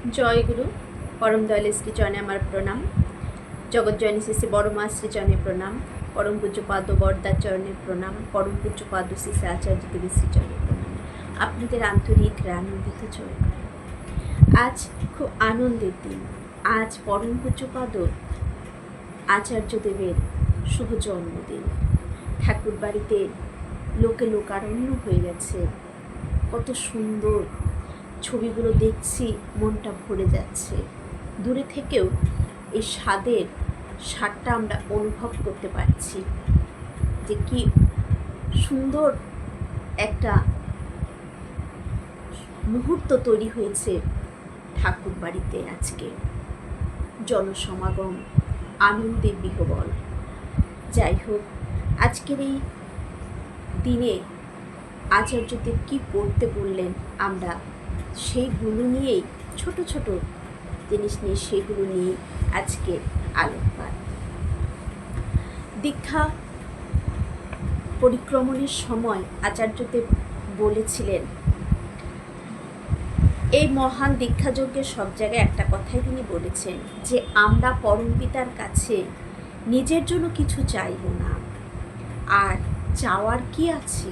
জয় গুরু পরম দয়াল শ্রীচরণে আমার প্রণাম। জগৎজননী শ্রী শ্রী বড় মা শ্রীচরণে প্রণাম। পরম পূজ্যপাদ বরদার চরণে প্রণাম। পরম পূজ্যপাদ শ্রী শ্রী আচার্য দেবী শ্রীচরণে প্রণাম। আপনাদের আন্তরিক আনন্দিত চলে। আজ খুব আনন্দের দিন। আজ পরম পূজ্যপাদ আচার্য দেবের শুভ জন্মদিন। ঠাকুর বাড়িতে লোকে লোকারণ্য হয়ে গেছে। কত সুন্দর ছবিগুলো দেখছি, মনটা ভরে যাচ্ছে। দূরে থেকেও এই স্বাদটা আমরা অনুভব করতে পারছি যে কি সুন্দর একটা মুহূর্ত তৈরি হয়েছে ঠাকুর বাড়িতে। আজকে জনসমাগম, আনন্দের বিহবল। যাই হোক, আজকের এই দিনে আচার্যদেব কি করতে বললেন, আমরা সেইগুলো নিয়েই ছোট ছোট জিনিস নিয়ে সেগুলো নিয়ে আজকে আলোকপাত। দীক্ষা পরিক্রমণের সময় আচার্যদেব বলেছিলেন, এই মহান দীক্ষাযজ্ঞের সব জায়গায় একটা কথাই তিনি বলেছেন যে আমরা পরমপিতার কাছে নিজের জন্য কিছু চাইব না, আর চাওয়ার কি আছে,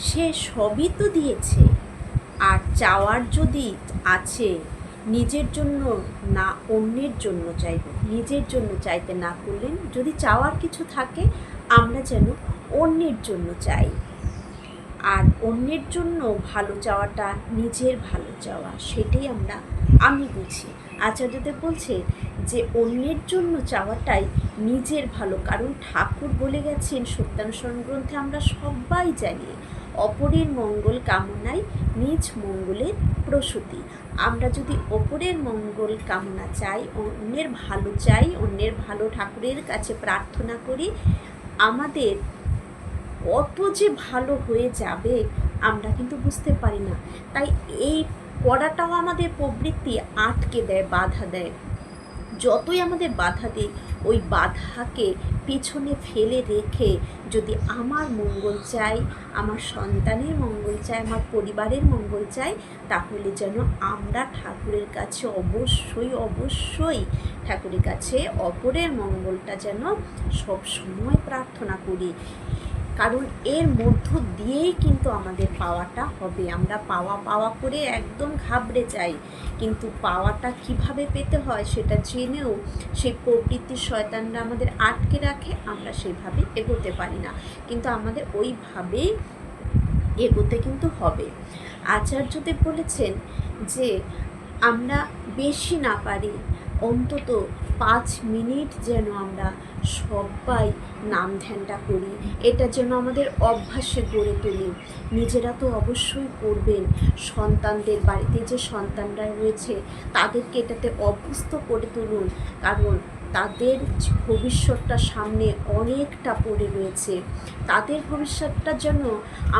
সে সবই তো দিয়েছে। আর চাওয়ার যদি আছে, নিজের জন্য না অন্যের জন্য চাইব। নিজের জন্য চাইতে না করলেন, যদি চাওয়ার কিছু থাকে আমরা যেন অন্যের জন্য চাই। আর অন্যের জন্য ভালো চাওয়াটা নিজের ভালো চাওয়া, সেটাই আমি বুঝি। আচার্যদেব বলছে যে অন্যের জন্য চাওয়াটাই নিজের ভালো। কারণ ঠাকুর বলে গেছেন সত্যানুসরণ গ্রন্থে, আমরা সবাই জানি, অপরের মঙ্গল কামনায় নিজ মঙ্গলের প্রসূতি। আমরা যদি অপরের মঙ্গল কামনা চাই, অন্যের ভালো চাই, অন্যের ভালো ঠাকুরের কাছে প্রার্থনা করি, আমাদের কত যে ভালো হয়ে যাবে আমরা কিন্তু বুঝতে পারি না। তাই এই করাটাও আমাদের প্রবৃত্তি আটকে দেয়, বাধা দেয়। যতই আমাদের বাধা দিই, ওই বাধাকে পিছনে ফেলে রেখে যদি আমার মঙ্গল চাই, আমার সন্তানের মঙ্গল চাই, আমার পরিবারের মঙ্গল চাই, তাহলে যেন আমরা ঠাকুরের কাছে অবশ্যই ঠাকুরের কাছে অপরের মঙ্গলটা যেন সব সময় প্রার্থনা করি। কারণ এর মধ্য দিয়েই কিন্তু আমাদের পাওয়াটা হবে। আমরা পাওয়া করে একদম ঘাবড়ে যাই, কিন্তু পাওয়াটা কিভাবে পেতে হয় সেটা জেনেও সেই প্রবৃত্তির শয়তানরা আমাদের আটকে রাখে, আমরা সেইভাবে এগোতে পারি না। কিন্তু আমাদের ওইভাবেই এগোতে কিন্তু হবে। আচার্যদেব বলেছেন যে আমরা বেশি না পারি, অন্তত 5 মিনিট যেন আমরা সবাই নাম ধ্যানটা করি। এটা যেন আমাদের অভ্যাসে গড়ে তুলি। নিজেরা তো অবশ্যই করবেন, সন্তানদের, বাড়িতে যে সন্তানরা রয়েছে তাদেরকে এটাতে অভ্যস্ত করে তুলুন। কারণ তাদের ভবিষ্যৎটা সামনে অনেকটা পড়ে রয়েছে। তাদের ভবিষ্যৎটা যেন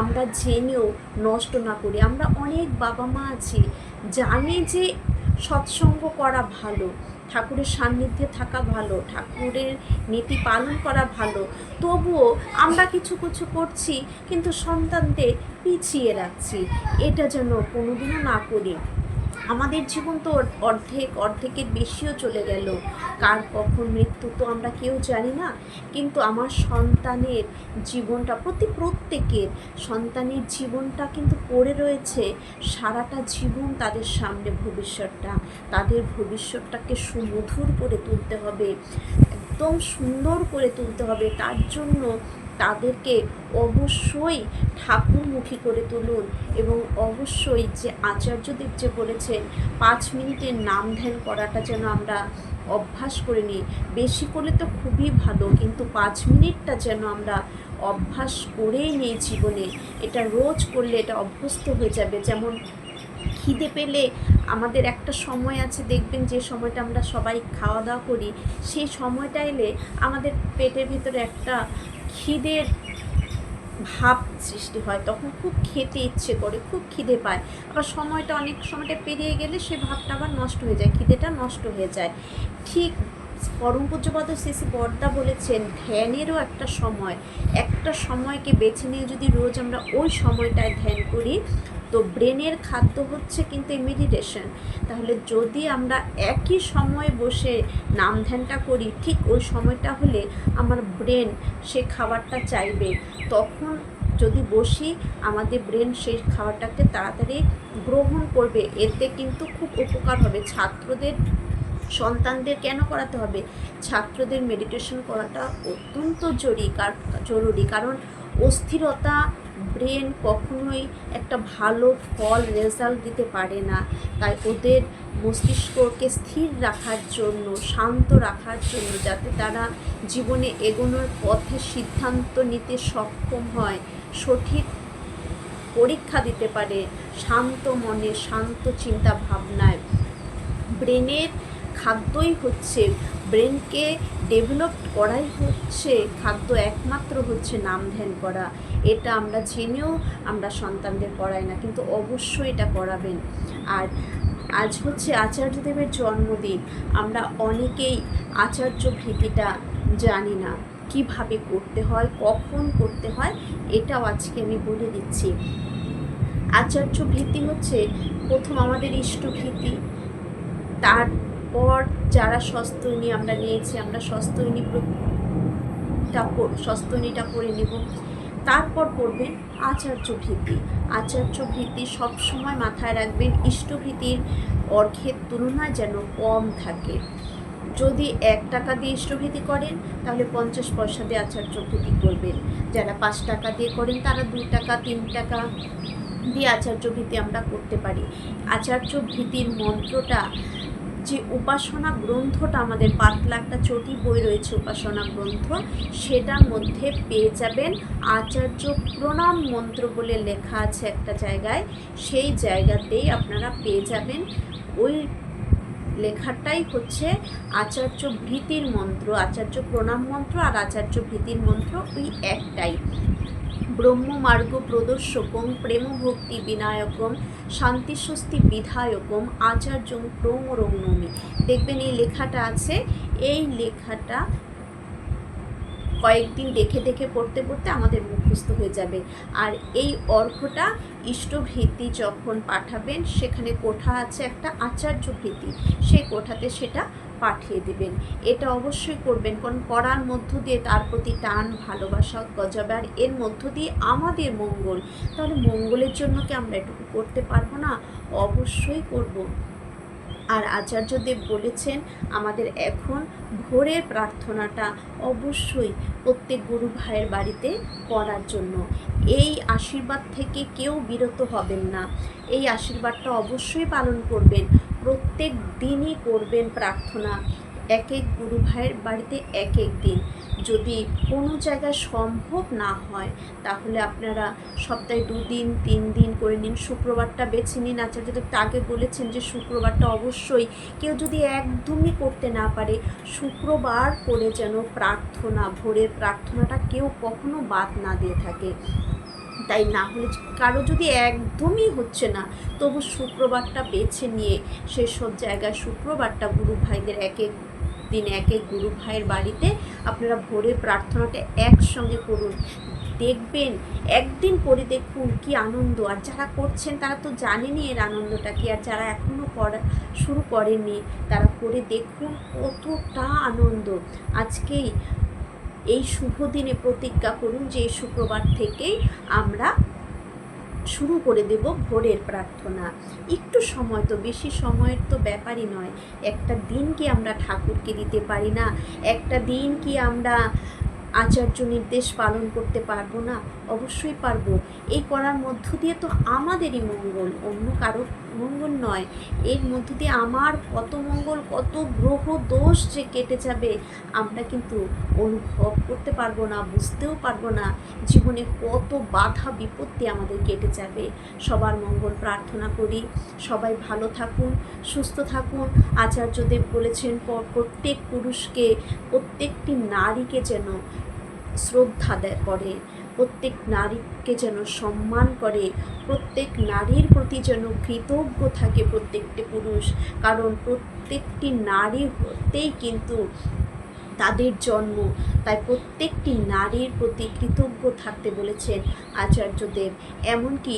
আমরা জেনেও নষ্ট না করি। আমরা অনেক বাবা মা আছি, জানি যে সৎসঙ্গ করা ভালো, ঠাকুরের সান্নিধ্যে থাকা ভালো, ঠাকুরের নীতি পালন করা ভালো, তবুও আমরা কিছু করছি কিন্তু সন্তানদের পিছিয়ে রাখছি। এটা যেন কোনোদিনও না করি। আমাদের জীবন তো অর্ধেকের বেশিও চলে গেল, কার কখন মৃত্যু তো আমরা কেউ জানি না। কিন্তু আমার সন্তানের জীবনটা, প্রত্যেকের সন্তানের জীবনটা কিন্তু পড়ে রয়েছে সারাটা জীবন। তাদের সামনে ভবিষ্যৎটা, তাদের ভবিষ্যৎটাকে সুমধুর করে তুলতে হবে, একদম সুন্দর করে তুলতে হবে। তার জন্য তাদেরকে অবশ্যই ঠাকুরমুখী করে তুলুন। এবং অবশ্যই যে আচার্যদেব যে বলেছেন 5 মিনিটের নাম ধ্যান করাটা যেন আমরা অভ্যাস করে নিই। বেশি করলে তো খুবই ভালো, কিন্তু 5 মিনিটটা যেন আমরা অভ্যাস করেই নিই জীবনে। এটা রোজ করলে এটা অভ্যস্ত হয়ে যাবে। যেমন খিদে পেলে আমাদের একটা সময় আছে, দেখবেন যে সময়টা আমরা সবাই খাওয়া দাওয়া করি, সেই সময়টা এলে আমাদের পেটের ভিতরে একটা খিদের ভাব সৃষ্টি হয়, তখন খুব খেতে ইচ্ছে করে, খুব খিদে পায়। আবার অনেক সময়টা পেরিয়ে গেলে সে ভাবটা আবার নষ্ট হয়ে যায়, খিদেটা নষ্ট হয়ে যায়। ঠিক পরম পূজ্যপাদ শ্রী শ্রী বরদা বলেছেন, ধ্যানেরও একটা সময়কে বেছে নিয়ে যদি রোজ আমরা ওই সময়টায় ধ্যান করি, তো ব্রেনের খাদ্য হচ্ছে কিন্তু এই মেডিটেশন। তাহলে যদি আমরা একই সময়ে বসে নাম ধ্যানটা করি, ঠিক ওই সময়টা হলে আমার ব্রেন সে খাবারটা চাইবে, তখন যদি বসি আমাদের ব্রেন সেই খাবারটাকে তাড়াতাড়ি গ্রহণ করবে। এতে কিন্তু খুব উপকার হবে। ছাত্রদের, সন্তানদের কেন করাতে হবে? ছাত্রদের মেডিটেশন করাটা অত্যন্ত জরুরি, কারণ অস্থিরতা ব্রেন কখনোই একটা ভালো ফল রেজাল্ট দিতে পারে না। তাই ওদের মস্তিষ্ককে স্থির রাখার জন্য, শান্ত রাখার জন্য, যাতে তারা জীবনে এগোনোর পথে সিদ্ধান্ত নিতে সক্ষম হয়, সঠিক পরীক্ষা দিতে পারে, শান্ত মনে, শান্ত চিন্তা ভাবনায়, ব্রেনের খাদ্যই হচ্ছে, ব্রেনকে ডেভেলপ করাই হচ্ছে খাদ্য, একমাত্র হচ্ছে নাম ধ্যান করা। এটা আমরা জেনেও আমরা সন্তানদের করাই না, কিন্তু অবশ্যই এটা করাবেন। আর আজ হচ্ছে আচার্যদেবের জন্মদিন। আমরা অনেকেই আচার্য ভীতিটা জানি না, কিভাবে করতে হয়, কখন করতে হয়, এটাও আজকে আমি বলে দিচ্ছি। আচার্য ভীতি হচ্ছে প্রথম আমাদের ইষ্টভীতি, তারপর যারা সস্তৈনী আমরা নিয়েছি, আমরা সস্তৈনীটা করে নেব, তারপর করবেন আচার্য ভীতি। আচার্য ভীতি সবসময় মাথায় রাখবেন, ইষ্টভীতির অর্ঘের তুলনায় যেন কম থাকে। যদি 1 টাকা দিয়ে ইষ্টভীতি করেন তাহলে 50 পয়সা দিয়ে আচার্য ভীতি করবেন। যারা 5 টাকা দিয়ে করেন তারা 2 টাকা 3 টাকা দিয়ে আচার্য ভীতি আমরা করতে পারি। আচার্য ভীতির মন্ত্রটা, যে উপাসনা গ্রন্থটা আমাদের পাতলা একটা চটি বই রয়েছে উপাসনা গ্রন্থ, সেটার মধ্যে পেয়ে যাবেন আচার্য প্রণাম মন্ত্র বলে লেখা আছে একটা জায়গায়, সেই জায়গাতেই আপনারা পেয়ে যাবেন। ওই লেখাটাই হচ্ছে আচার্য ভীতির মন্ত্র। আচার্য প্রণাম মন্ত্র আর আচার্য ভীতির মন্ত্র ওই একটাই। ব্রহ্মমার্গ প্রদর্শকম প্রেম ভক্তি বিনায়কম শান্তি স্বস্তি বিধায়কম আচার্যং প্রমরং নমি। দেখবেন এই লেখাটা আছে, এই লেখাটা কয়েকদিন দেখে দেখে পড়তে পড়তে আমাদের মুখস্থ হয়ে যাবে। আর এই অর্ঘটা ইষ্টভীতি যখন পাঠাবেন, সেখানে কোঠা আছে একটা আচার্য ভীতি, সেই কোঠাতে সেটা পাঠিয়ে দিবেন। এটা অবশ্যই করবেন, কারণ করার মধ্য দিয়ে তার প্রতি টান, ভালোবাসা গজাবে, আর এর মধ্য দিয়ে আমাদের মঙ্গল। তাহলে মঙ্গলের জন্য কি আমরা এটুকু করতে পারবো না? অবশ্যই করব। আর আচার্যদেব বলেছেন আমাদের এখন ভোরের প্রার্থনাটা অবশ্যই প্রত্যেক গুরু ভাইয়ের বাড়িতে করার জন্য। এই আশীর্বাদ থেকে কেউ বিরত হবেন না, এই আশীর্বাদটা অবশ্যই পালন করবেন। প্রত্যেক দিনই করবেন প্রার্থনা, এক এক গুরু ভাইয়ের বাড়িতে এক এক দিন। যদি কোনো জায়গায় সম্ভব না হয় তাহলে আপনারা সপ্তাহে 2 দিন 3 দিন করে নিন। শুক্রবারটা বেছে নিন। আচার্যদেব আগে বলেছেন যে শুক্রবারটা অবশ্যই, কেউ যদি একদমই করতে না পারে, শুক্রবার করে যেন প্রার্থনা, ভোরের প্রার্থনাটা কেউ কখনো বাদ না দিয়ে থাকে। তাই না হলে কারো যদি একদমই হচ্ছে না, তবু শুক্রবারটা বেছে নিয়ে সেসব জায়গায় শুক্রবারটা গুরু ভাইদের এক এক দিন এক এক গুরু ভাইয়ের বাড়িতে আপনারা ভোরের প্রার্থনাটা একসঙ্গে করুন। দেখবেন, একদিন করে দেখুন কি আনন্দ। আর যারা করছেন তারা তো জানেনই এর আনন্দটা কি, আর যারা এখনও করা শুরু করেননি তারা করে দেখুন কতটা আনন্দ। আজকেই এই শুভ দিনে প্রতিজ্ঞা করুন যে এই শুক্রবার থেকেই আমরা শুরু করে দেব ভোরের প্রার্থনা। একটু সময়, তো বেশি সময়ের তো ব্যাপারই নয়। একটা দিন কি আমরা ঠাকুরকে দিতে পারি না? একটা দিন কি আমরা আচার্য নির্দেশ পালন করতে পারবো না? অবশ্যই পারবো। এই করার মধ্য দিয়ে তো আমাদেরই মঙ্গল, অন্য কারো মঙ্গল নয়। এর মধ্য দিয়ে আমার কত মঙ্গল, কত গ্রহ দোষ যে কেটে যাবে আমরা কিন্তু অনুভব করতে পারবো না, বুঝতেও পারবো না। জীবনে কত বাধা বিপত্তি আমাদের কেটে যাবে। সবার মঙ্গল প্রার্থনা করি। সবাই ভালো থাকুন, সুস্থ থাকুন। আচার্যদেব বলেছেন প্রত্যেক পুরুষকে, প্রত্যেকটি নারীকে যেন শ্রদ্ধা করে, প্রত্যেক নারীকে যেন সম্মান করে, প্রত্যেক নারীর প্রতি যেন কৃতজ্ঞ থাকে প্রত্যেকটি পুরুষ। কারণ প্রত্যেকটি নারী হতেই কিন্তু তাদের জন্ম, তাই প্রত্যেকটি নারীর প্রতি কৃতজ্ঞ থাকতে বলেছেন আচার্যদেব। এমনকি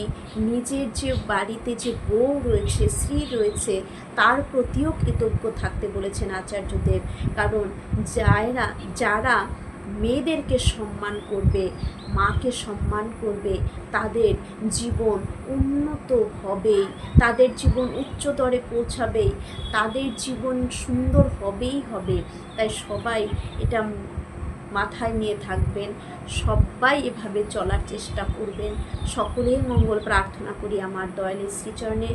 নিজের যে বাড়িতে যে বউ রয়েছে, স্ত্রী রয়েছে, তার প্রতিও কৃতজ্ঞ থাকতে বলেছেন আচার্যদেব। কারণ যারা মেয়েদেরকে সম্মান করবে, মাকে সম্মান করবে, তাদের জীবন উন্নত হবেই, তাদের জীবন উচ্চতরে পৌঁছাবেই, তাদের জীবন সুন্দর হবেই হবে। তাই সবাই এটা মাথায় নিয়ে থাকবেন, সবাই এভাবে চলার চেষ্টা করবেন। সকলের মঙ্গল প্রার্থনা করি আমার দয়ালের শ্রীচরণে।